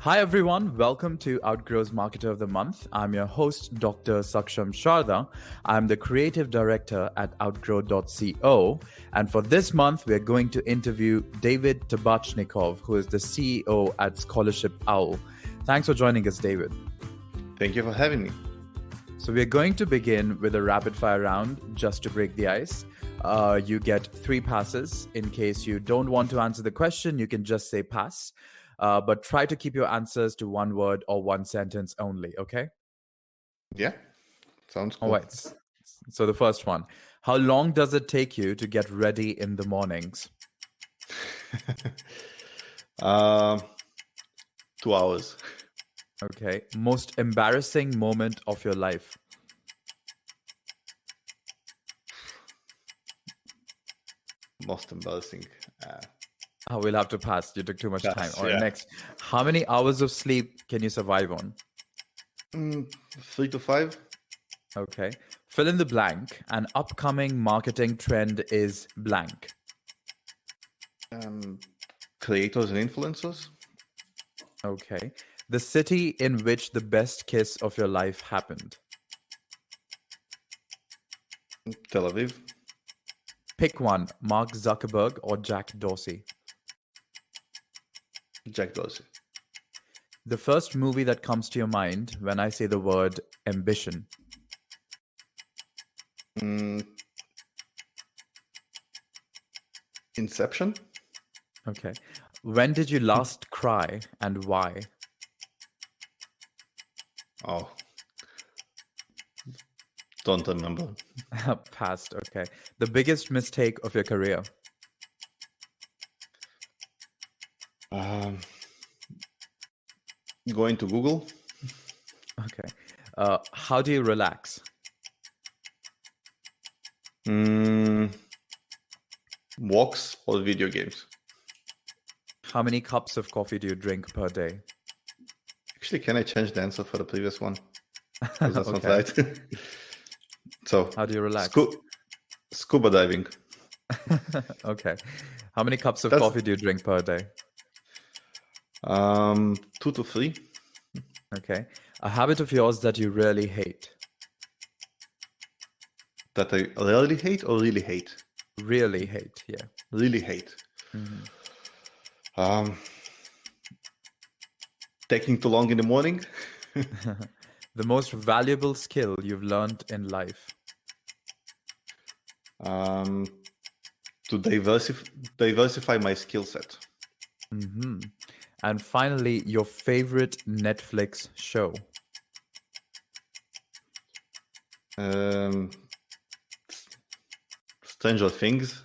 Hi everyone, welcome to Outgrow's Marketer of the Month. I'm your host, Dr. Saksham Sharda. I'm the creative director at outgrow.co. And for this month, we're going to interview David Tabachnikov, who is the CEO at ScholarshipOwl. Thanks for joining us, David. Thank you for having me. So we're going to begin with a rapid fire round just to break the ice. You get 3 passes. In case you don't want to answer the question, you can just say pass. But try to keep your answers to 1 word or 1 sentence only, okay? Yeah, sounds cool. All right. So the first one. How long does it take you to get ready in the mornings? 2 hours. Okay. Most embarrassing moment of your life? Most embarrassing. We'll have to pass. You took too much time. All right, yeah. next. How many hours of sleep can you survive on? 3 to 5. Okay. Fill in the blank. An upcoming marketing trend is blank. Creators and influencers. Okay. The city in which the best kiss of your life happened. Tel Aviv. Pick one, Mark Zuckerberg or Jack Dorsey. Jack Dorsey. The first movie that comes to your mind when I say the word ambition. Inception. Okay. When did you last cry and why? Oh, don't remember. Past. Okay. The biggest mistake of your career. Going to Google. Okay. How do you relax? Walks or video games. How many cups of coffee do you drink per day? Actually, can I change the answer for the previous one? Because that's not Okay. right. So, How do you relax? scuba diving. Okay. How many cups of That's- coffee do you drink per day? 2 to 3. Okay. A habit of yours that you really hate. That I really hate or really hate? Really hate, yeah. Really hate. Taking too long in the morning. The most valuable skill you've learned in life. To diversify my skill set. And finally, your favorite Netflix show. Stranger Things.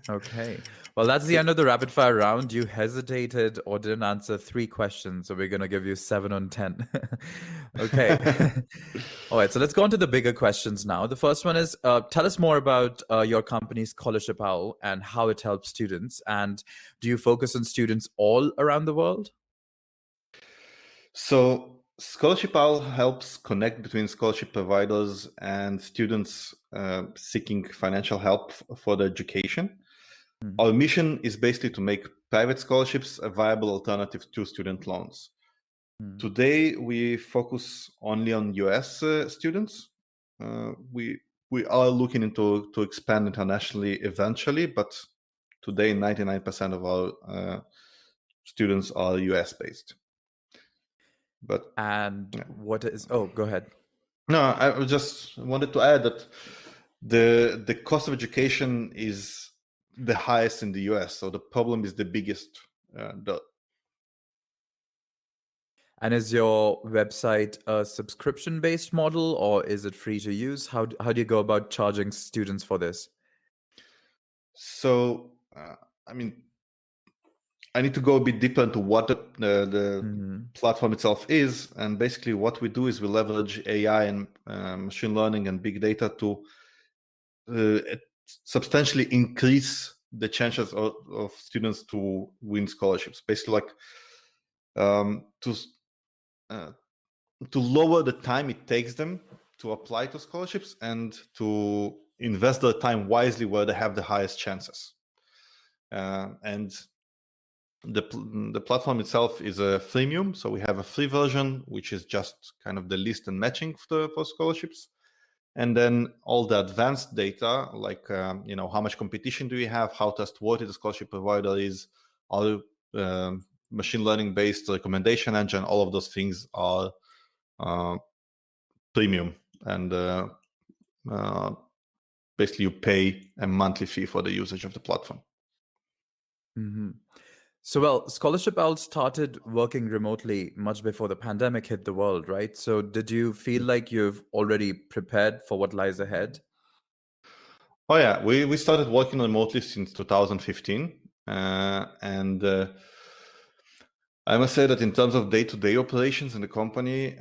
Okay. Well, that's the end of the rapid fire round. You hesitated or didn't answer 3 questions, so we're going to give you 7 on 10. Okay. All right. So let's go on to the bigger questions now. The first one is, tell us more about your company, ScholarshipOwl, and how it helps students. And do you focus on students all around the world? So ScholarshipOwl helps connect between scholarship providers and students seeking financial help for their education. Our mission is basically to make private scholarships a viable alternative to student loans. Today, we focus only on US students. We are looking into to expand internationally eventually, but today 99% of our students are US based. But what is? Oh, go ahead. No, I just wanted to add that the cost of education is the highest in the US, so the problem is the biggest. And is your website a subscription-based model, or is it free to use? How do you go about charging students for this? So, I need to go a bit deeper into what the platform itself is. And basically what we do is we leverage AI and machine learning and big data to substantially increase the chances of students to win scholarships. Basically to lower the time it takes them to apply to scholarships and to invest their time wisely where they have the highest chances. And The platform itself is a freemium, so we have a free version, which is just kind of the list and matching for scholarships. And then all the advanced data, like how much competition do we have, how trustworthy the scholarship provider is, all machine learning based recommendation engine, all of those things are premium, and basically you pay a monthly fee for the usage of the platform. Mm-hmm. So, well, Scholarship Owl started working remotely much before the pandemic hit the world, right? So, did you feel like you've already prepared for what lies ahead? Oh yeah, we started working remotely since 2015, and I must say that in terms of day-to-day operations in the company,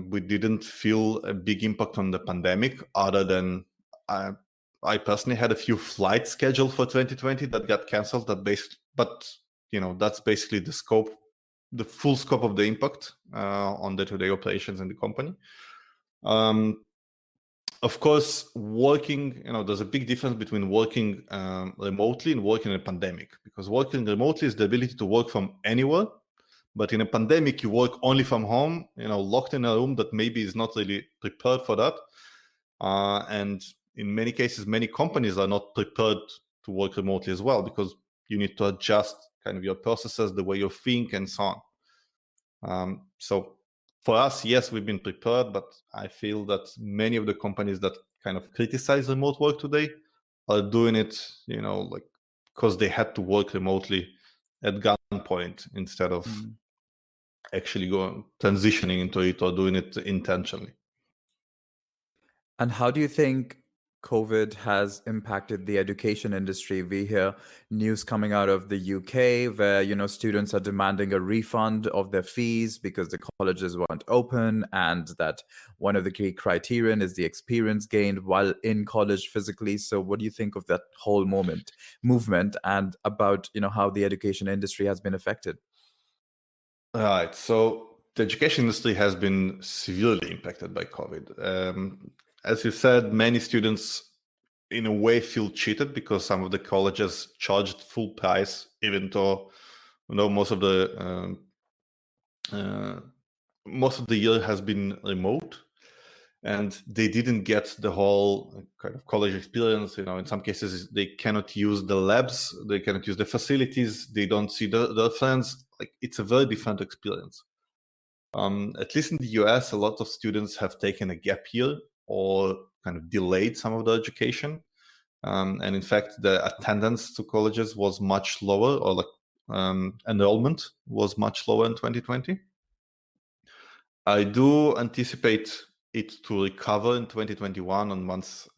we didn't feel a big impact on the pandemic, other than I personally had a few flights scheduled for 2020 that got canceled. But that's basically the full scope of the impact on day-to-day operations in the company. Of course, there's a big difference between working remotely and working in a pandemic, because working remotely is the ability to work from anywhere. But in a pandemic, you work only from home, locked in a room that maybe is not really prepared for that. And in many cases, many companies are not prepared to work remotely as well, because you need to adjust kind of your processes, the way you think, and so on. So for us, yes, we've been prepared, but I feel that many of the companies that kind of criticize remote work today are doing it, because they had to work remotely at gunpoint instead of actually transitioning into it or doing it intentionally. And how do you think COVID has impacted the education industry? We hear news coming out of the UK where, students are demanding a refund of their fees because the colleges weren't open, and that one of the key criterion is the experience gained while in college physically. So what do you think of that whole movement and about, how the education industry has been affected? Right. So the education industry has been severely impacted by COVID. As you said, many students in a way feel cheated because some of the colleges charged full price, even though most of the year has been remote, and they didn't get the whole kind of college experience. In some cases, they cannot use the labs, they cannot use the facilities, they don't see their friends. Like, it's a very different experience. At least in the US, a lot of students have taken a gap year or kind of delayed some of their education. And in fact, the attendance to colleges was much lower, or enrollment was much lower in 2020. I do anticipate it to recover in 2021, and once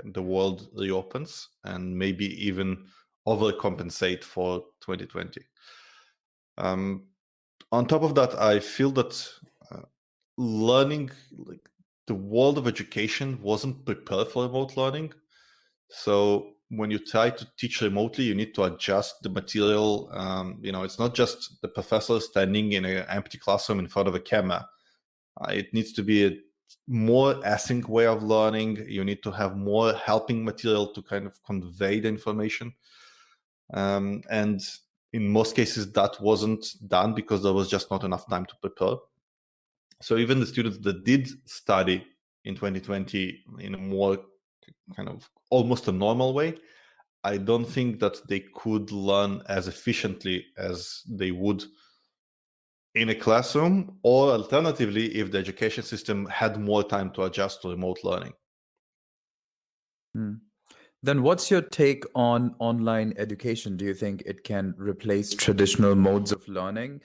the world reopens, and maybe even overcompensate for 2020. On top of that, I feel that learning, like the world of education, wasn't prepared for remote learning. So when you try to teach remotely, you need to adjust the material. It's not just the professor standing in an empty classroom in front of a camera. It needs to be a more async way of learning. You need to have more helping material to kind of convey the information. And in most cases, that wasn't done because there was just not enough time to prepare. So even the students that did study in 2020 in a more kind of almost a normal way, I don't think that they could learn as efficiently as they would in a classroom, or alternatively, if the education system had more time to adjust to remote learning. Then what's your take on online education? Do you think it can replace traditional modes of learning?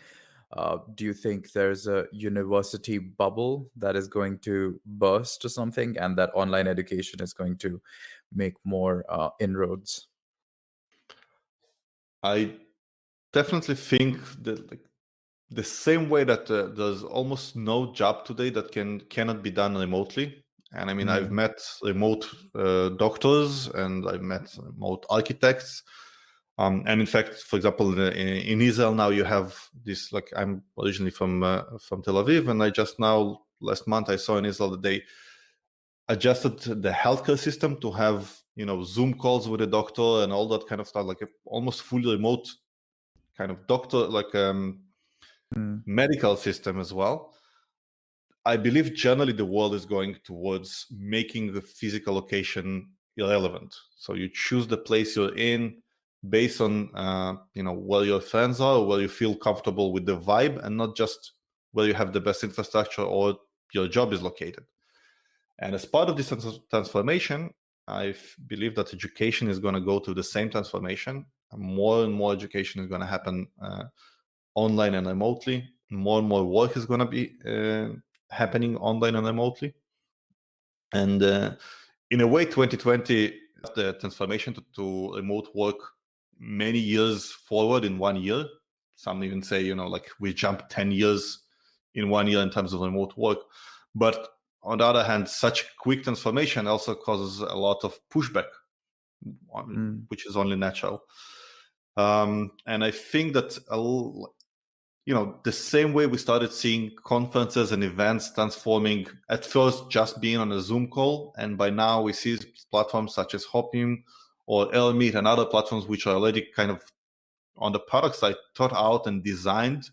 Do you think there's a university bubble that is going to burst or something, and that online education is going to make more inroads? I definitely think that, like, the same way that there's almost no job today that cannot be done remotely. And I mean, I've met remote doctors, and I've met remote architects. And in fact, for example, in Israel now you have this. Like, I'm originally from Tel Aviv, and I just now last month I saw in Israel that they adjusted the healthcare system to have Zoom calls with a doctor and all that kind of stuff, like almost fully remote kind of medical system as well. I believe generally the world is going towards making the physical location irrelevant. So you choose the place you're in based on where your friends are, where you feel comfortable with the vibe, and not just where you have the best infrastructure or your job is located. And as part of this transformation, I believe that education is going to go through the same transformation. More and more education is going to happen online and remotely. More and more work is going to be happening online and remotely. And in a way, 2020, the transformation to remote work many years forward in 1 year. Some even say, we jumped 10 years in 1 year in terms of remote work. But on the other hand, such quick transformation also causes a lot of pushback, which is only natural. And I think that the same way we started seeing conferences and events transforming at first just being on a Zoom call, and by now we see platforms such as Hopium or Elmeet and other platforms which are already kind of on the product side thought out and designed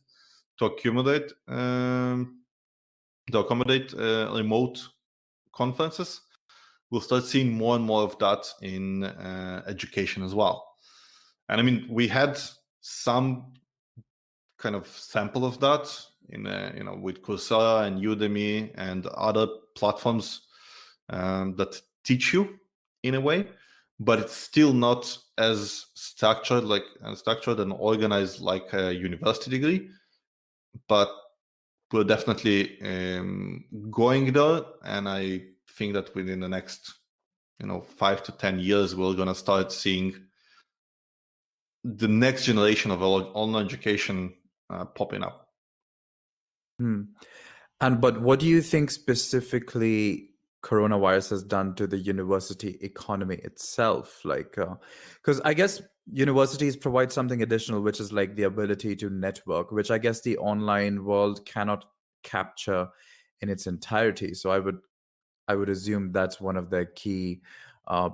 to accommodate remote conferences. We'll start seeing more and more of that in education as well. And I mean, we had some kind of sample of that in with Coursera and Udemy and other platforms that teach you in a way, but it's still not as structured and organized like a university degree. But we're definitely going there, and I think that within the next 5 to 10 years we're going to start seeing the next generation of online education popping up. But what do you think specifically coronavirus has done to the university economy itself? Like, because I guess universities provide something additional, which is like the ability to network, which I guess the online world cannot capture in its entirety. So I would assume that's one of the key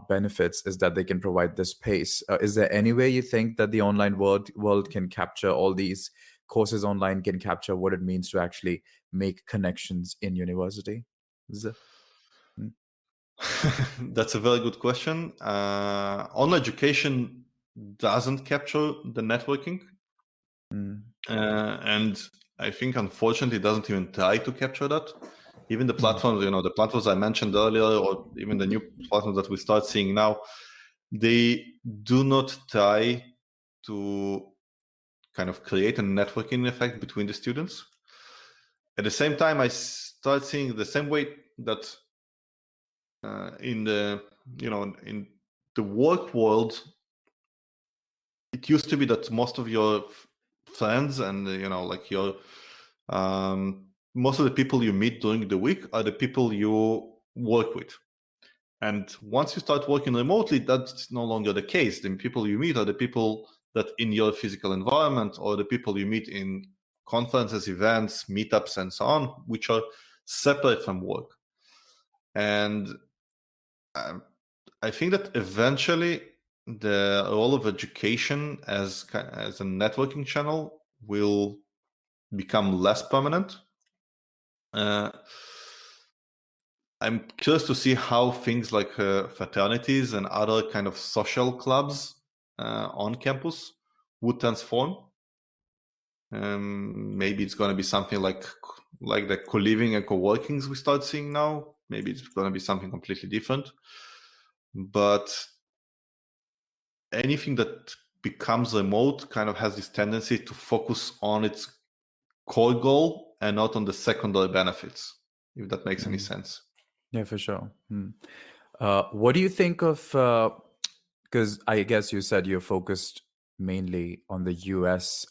benefits, is that they can provide this space. Is there any way you think that the online world can capture all these courses online, can capture what it means to actually make connections in university? That's a very good question. Online education doesn't capture the networking. And I think, unfortunately, it doesn't even try to capture that. Even the platforms, the platforms I mentioned earlier, or even the new platforms that we start seeing now, they do not try to kind of create a networking effect between the students. At the same time, I start seeing the same way that in the work world, it used to be that most of your friends and your most of the people you meet during the week are the people you work with. And once you start working remotely, that's no longer the case. The people you meet are the people that in your physical environment, or the people you meet in conferences, events, meetups, and so on, which are separate from work. And I think that eventually the role of education as a networking channel will become less permanent. I'm curious to see how things like fraternities and other kind of social clubs on campus would transform. Maybe it's going to be something like the co-living and co-workings we start seeing now. Maybe it's going to be something completely different. But anything that becomes remote kind of has this tendency to focus on its core goal and not on the secondary benefits, if that makes any sense. Yeah, for sure. What do you think of, because I guess you said you're focused mainly on the US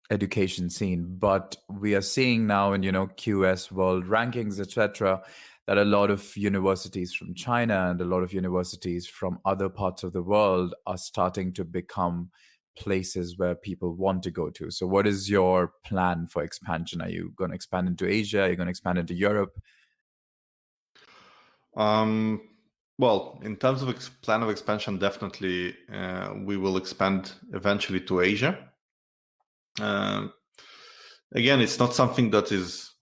education scene, but we are seeing now in QS World Rankings, etc., that a lot of universities from China and a lot of universities from other parts of the world are starting to become places where people want to go to. So what is your plan for expansion? Are you going to expand into Asia? Are you going to expand into Europe? Well, in terms of plan of expansion, definitely we will expand eventually to Asia. Again, it's not something that is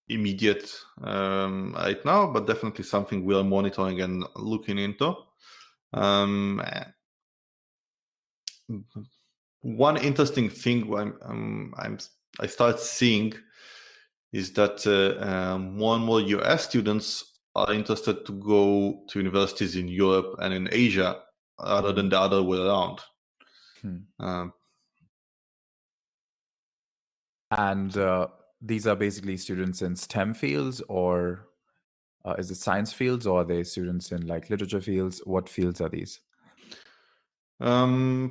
immediate right now, but definitely something we are monitoring and looking into. One interesting thing I start seeing is that more and more US students are interested to go to universities in Europe and in Asia rather than the other way around. And these are basically students in STEM fields, or is it science fields, or are they students in like literature fields? What fields are these? I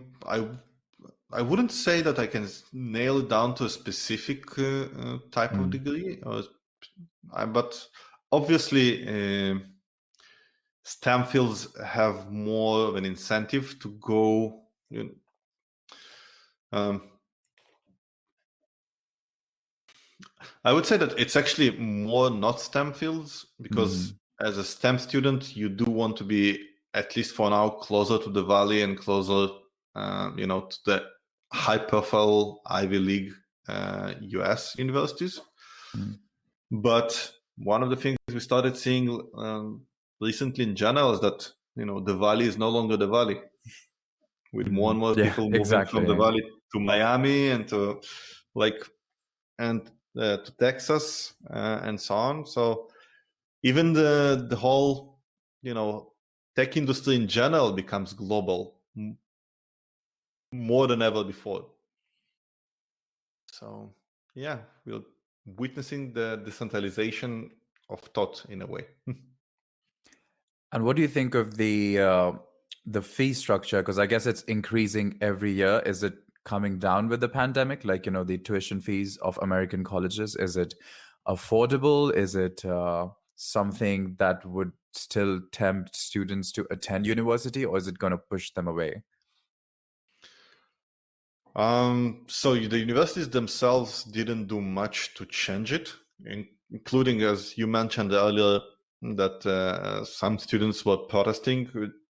wouldn't say that I can nail it down to a specific type of degree, but obviously STEM fields have more of an incentive to go. I would say that it's actually more not STEM fields, because as a STEM student, you do want to be, at least for now, closer to the Valley and closer, to the high-profile Ivy League US universities. But one of the things we started seeing recently in general is that the Valley is no longer the Valley, with more and more people moving from the Valley to Miami and to to Texas and so on. So even the whole tech industry in general becomes global more than ever before. So yeah, we're witnessing the decentralization of thought in a way. And what do you think of the fee structure? Because I guess it's increasing every year. Is it coming down with the pandemic? Like, the tuition fees of American colleges, is it affordable? Is it something that would still tempt students to attend university, or is it going to push them away? So the universities themselves didn't do much to change it, including, as you mentioned earlier, that some students were protesting,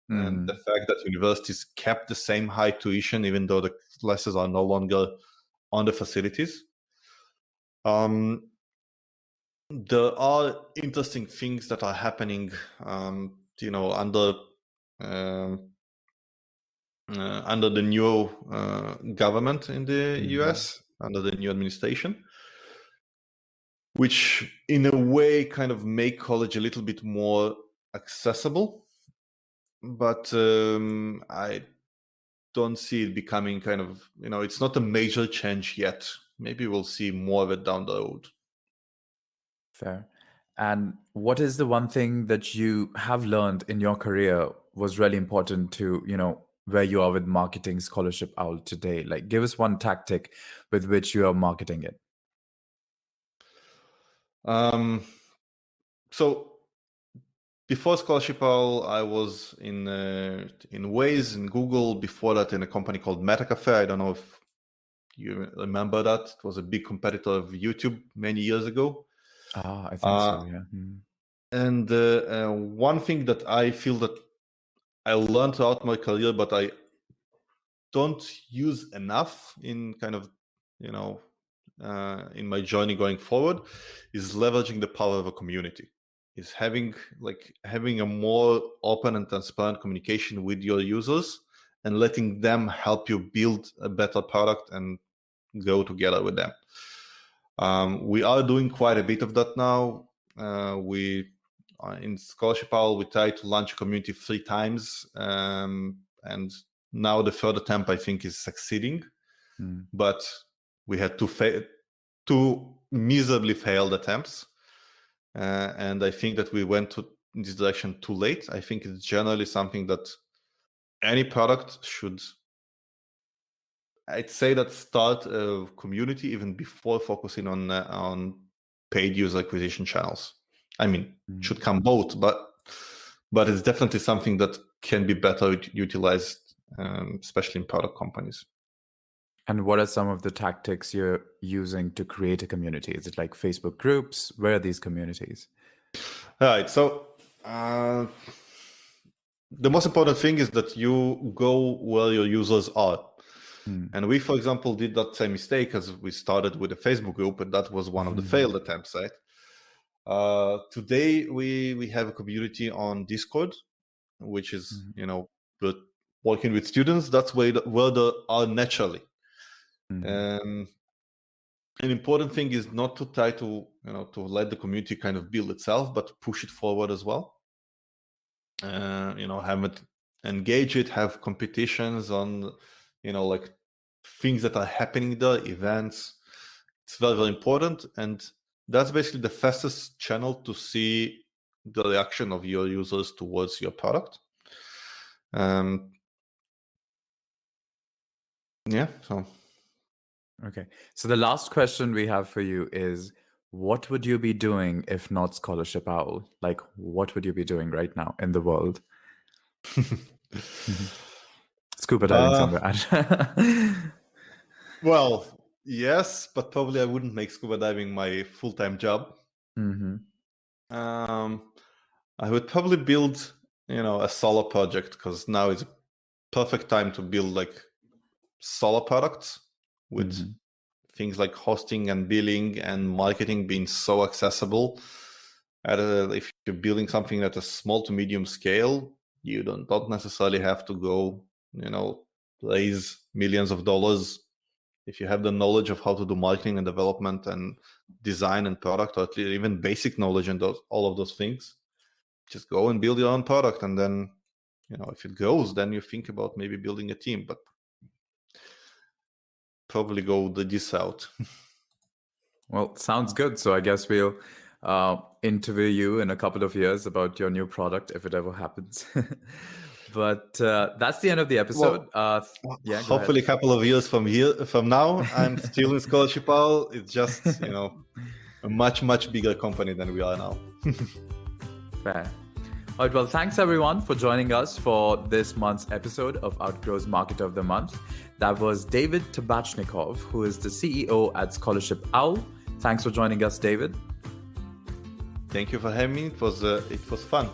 and the fact that universities kept the same high tuition even though the classes are no longer on the facilities. There are interesting things that are happening, under the new government in the US, under the new administration, which in a way kind of make college a little bit more accessible. But I don't see it becoming kind of, it's not a major change yet. Maybe we'll see more of it down the road. Fair. And what is the one thing that you have learned in your career was really important to, where you are with marketing ScholarshipOwl today? Like, give us one tactic with which you are marketing it. So before ScholarshipOwl, I was in Waze, in Google. Before that, in a company called MetaCafe. I don't know if you remember that. It was a big competitor of YouTube many years ago. I think so, yeah. And one thing that I feel that I learned throughout my career, but I don't use enough in kind of, in my journey going forward, is leveraging the power of a community. Is having a more open and transparent communication with your users and letting them help you build a better product and go together with them. We are doing quite a bit of that now. In ScholarshipOwl, we try to launch a community 3 times, and now the third attempt, I think, is succeeding. But we had two miserably failed attempts. And I think that we went in this direction too late. I think it's generally something that any product should, I'd say, that start a community even before focusing on paid user acquisition channels. I mean, should come both, but it's definitely something that can be better utilized, especially in product companies. And what are some of the tactics you're using to create a community? Is it like Facebook groups? Where are these communities? All right. So the most important thing is that you go where your users are. And we, for example, did that same mistake as we started with a Facebook group, and that was one of the failed attempts, right? Today, we have a community on Discord, which is, working with students. That's where they are naturally. An important thing is not to try to, to let the community kind of build itself, but push it forward as well. Have it, engage it, have competitions on, like things that are happening there, events. It's very, very important. And that's basically the fastest channel to see the reaction of your users towards your product. So. Okay. So the last question we have for you is, what would you be doing if not ScholarshipOwl? Like, what would you be doing right now in the world? Scuba diving somewhere. Well, yes, but probably I wouldn't make scuba diving my full-time job. I would probably build, a solo project, because now is a perfect time to build like solo products with things like hosting and billing and marketing being so accessible. If you're building something at a small to medium scale, you don't necessarily have to go, raise millions of dollars. If you have the knowledge of how to do marketing and development and design and product, or at least even basic knowledge and all of those things, just go and build your own product. And then, if it grows, then you think about maybe building a team, but probably go this out. Well, sounds good. So I guess we'll interview you in a couple of years about your new product, if it ever happens. But that's the end of the episode. Hopefully a couple of years from now, I'm still in ScholarshipOwl. It's just, a much, much bigger company than we are now. Fair. All right, well, thanks everyone for joining us for this month's episode of Outgrow's Marketer of the Month. That was David Tabachnikov, who is the CEO at ScholarshipOwl. Thanks for joining us, David. Thank you for having me. It was fun.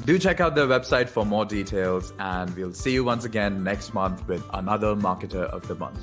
Do check out their website for more details, and we'll see you once again next month with another Marketer of the Month.